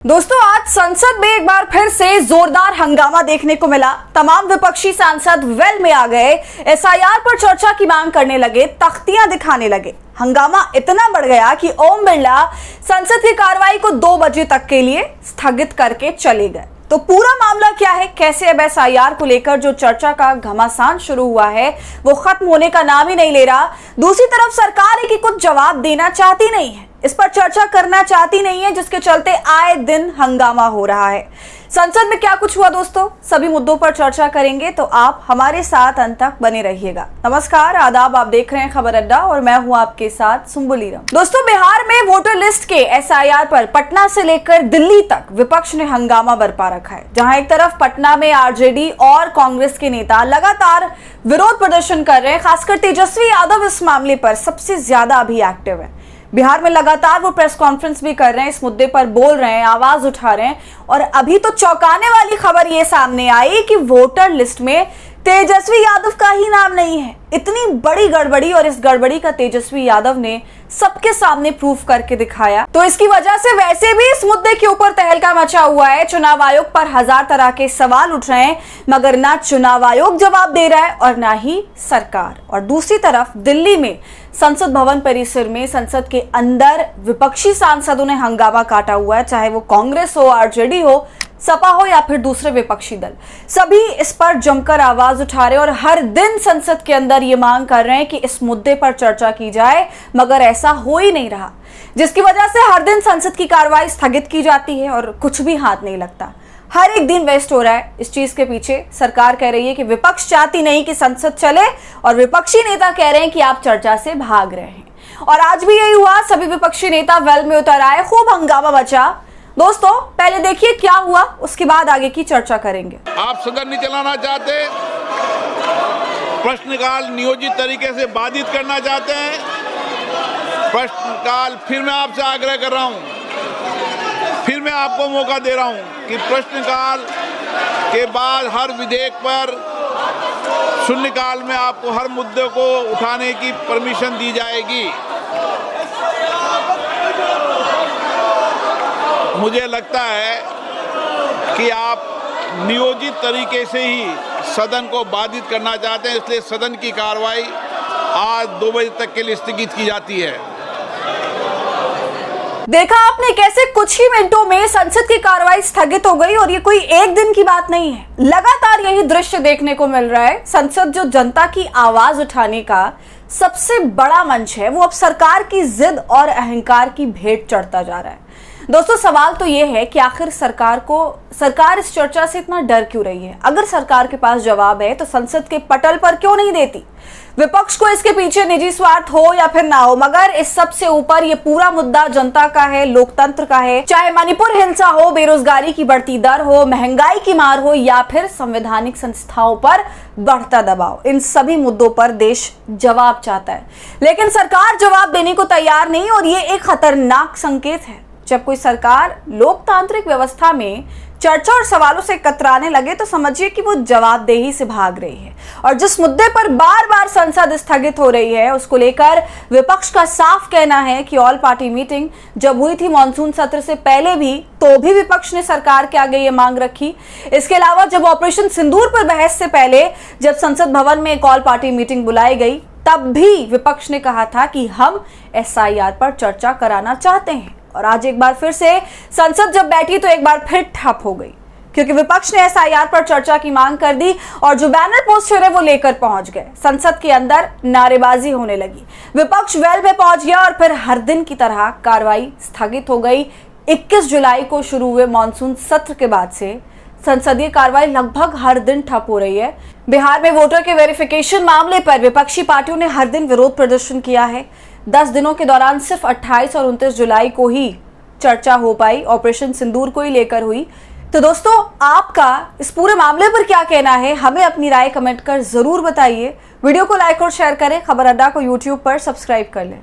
दोस्तों, आज संसद में एक बार फिर से जोरदार हंगामा देखने को मिला। तमाम विपक्षी सांसद वेल में आ गए, एसआईआर पर चर्चा की मांग करने लगे, तख्तियां दिखाने लगे। हंगामा इतना बढ़ गया कि ओम बिरला संसद की कार्रवाई को 2 बजे तक के लिए स्थगित करके चले गए। तो पूरा मामला क्या है, कैसे अब एसआईआर को लेकर जो चर्चा का घमासान शुरू हुआ है वो खत्म होने का नाम ही नहीं ले रहा। दूसरी तरफ सरकार है कि कुछ जवाब देना चाहती नहीं है, इस पर चर्चा करना चाहती नहीं है, जिसके चलते आए दिन हंगामा हो रहा है। संसद में क्या कुछ हुआ दोस्तों, सभी मुद्दों पर चर्चा करेंगे, तो आप हमारे साथ अंत तक बने रहिएगा। नमस्कार, आदाब, आप देख रहे हैं खबर अड्डा और मैं हूं आपके साथ सुम्बुलीरम। दोस्तों, बिहार में वोटर लिस्ट के एसआईआर पर पटना से लेकर दिल्ली तक विपक्ष ने हंगामा बरपा रखा है। जहां एक तरफ पटना में आरजेडी और कांग्रेस के नेता लगातार विरोध प्रदर्शन कर रहे हैं, खासकर तेजस्वी यादव इस मामले पर सबसे ज्यादा अभी एक्टिव है। बिहार में लगातार वो प्रेस कॉन्फ्रेंस भी कर रहे हैं, इस मुद्दे पर बोल रहे हैं, आवाज उठा रहे हैं। और अभी तो चौंकाने वाली खबर ये सामने आई कि वोटर लिस्ट में तेजस्वी यादव का ही नाम नहीं है। इतनी बड़ी गड़बड़ी, और इस गड़बड़ी का तेजस्वी यादव ने सबके सामने प्रूफ करके दिखाया। तो इसकी वजह से वैसे भी इस मुद्दे के ऊपर तहलका मचा हुआ है। चुनाव आयोग पर हजार तरह के सवाल उठ रहे हैं, मगर ना चुनाव आयोग जवाब दे रहा है और ना ही सरकार। और दूसरी तरफ दिल्ली में संसद भवन परिसर में संसद के अंदर विपक्षी सांसदों ने हंगामा काटा हुआ है, चाहे वो कांग्रेस हो, आरजेडी हो, सपा हो या फिर दूसरे विपक्षी दल। सभी इस पर जमकर आवाज उठा रहे हैं और हर दिन संसद के अंदर ये मांग कर रहे हैं कि इस मुद्दे पर चर्चा की जाए, मगर ऐसा हो ही नहीं रहा, जिसकी वजह से हर दिन संसद की कार्रवाई स्थगित की जाती है और कुछ भी हाथ नहीं लगता। हर एक दिन वेस्ट हो रहा है। इस चीज के पीछे सरकार कह रही है कि विपक्ष चाहती नहीं कि संसद चले, और विपक्षी नेता कह रहे हैं कि आप चर्चा से भाग रहे हैं। और आज भी यही हुआ, सभी विपक्षी नेता वेल में उतर आए, खूब हंगामा मचा। दोस्तों, पहले देखिए क्या हुआ, उसके बाद आगे की चर्चा करेंगे। आप सदन नहीं चलाना चाहते, प्रश्नकाल नियोजित तरीके से बाधित करना चाहते हैं। प्रश्नकाल फिर मैं आपसे आग्रह कर रहा हूं, फिर मैं आपको मौका दे रहा हूं कि प्रश्नकाल के बाद हर विधेयक पर शून्यकाल में आपको हर मुद्दे को उठाने की परमिशन दी जाएगी। मुझे लगता है कि आप नियोजित तरीके से ही सदन को बाधित करना चाहते हैं, इसलिए सदन की कार्रवाई आज 2 बजे तक के लिए स्थगित की जाती है। देखा आपने कैसे कुछ ही मिनटों में संसद की कार्रवाई स्थगित हो गई, और ये कोई एक दिन की बात नहीं है, लगातार यही दृश्य देखने को मिल रहा है। संसद जो जनता की आवाज उठाने का सबसे बड़ा मंच है, वो अब सरकार की जिद और अहंकार की भेंट चढ़ता जा रहा है। दोस्तों, सवाल तो ये है कि आखिर सरकार इस चर्चा से इतना डर क्यों रही है? अगर सरकार के पास जवाब है तो संसद के पटल पर क्यों नहीं देती? विपक्ष को इसके पीछे निजी स्वार्थ हो या फिर ना हो, मगर इस सब से ऊपर ये पूरा मुद्दा जनता का है, लोकतंत्र का है। चाहे मणिपुर हिंसा हो, बेरोजगारी की बढ़ती दर हो, महंगाई की मार हो या फिर संवैधानिक संस्थाओं पर बढ़ता दबाव, इन सभी मुद्दों पर देश जवाब चाहता है। लेकिन सरकार जवाब देने को तैयार नहीं, और ये एक खतरनाक संकेत है। जब कोई सरकार लोकतांत्रिक व्यवस्था में चर्चा और सवालों से कतराने लगे तो समझिए कि वो जवाबदेही से भाग रही है। और जिस मुद्दे पर बार बार संसद स्थगित हो रही है, उसको लेकर विपक्ष का साफ कहना है कि ऑल पार्टी मीटिंग जब हुई थी मॉनसून सत्र से पहले भी, तो भी विपक्ष ने सरकार के आगे ये मांग रखी। इसके अलावा जब ऑपरेशन सिंदूर पर बहस से पहले जब संसद भवन में एक ऑल पार्टी मीटिंग बुलाई गई, तब भी विपक्ष ने कहा था कि हम एसआईआर पर चर्चा कराना चाहते हैं। और आज एक बार फिर से संसद जब बैठी तो एक बार फिर ठप हो गई, क्योंकि विपक्ष ने एसआईआर पर चर्चा की मांग कर दी और जो बैनर पोस्टर है वो लेकर पहुंच गए। संसद के अंदर नारेबाजी होने लगी, विपक्ष वेल में पहुंच गया और फिर हर दिन की तरह कार्रवाई स्थगित हो गई। 21 जुलाई को शुरू हुए मानसून सत्र के बाद से संसदीय कार्रवाई लगभग हर दिन ठप हो रही है। बिहार में वोटर के वेरिफिकेशन मामले पर विपक्षी पार्टियों ने हर दिन विरोध प्रदर्शन किया है। 10 दिनों के दौरान सिर्फ 28 और 29 जुलाई को ही चर्चा हो पाई, ऑपरेशन सिंदूर को ही लेकर हुई। तो दोस्तों, आपका इस पूरे मामले पर क्या कहना है, हमें अपनी राय कमेंट कर जरूर बताइए। वीडियो को लाइक और शेयर करें, खबर अड्डा को यूट्यूब पर सब्सक्राइब कर लें।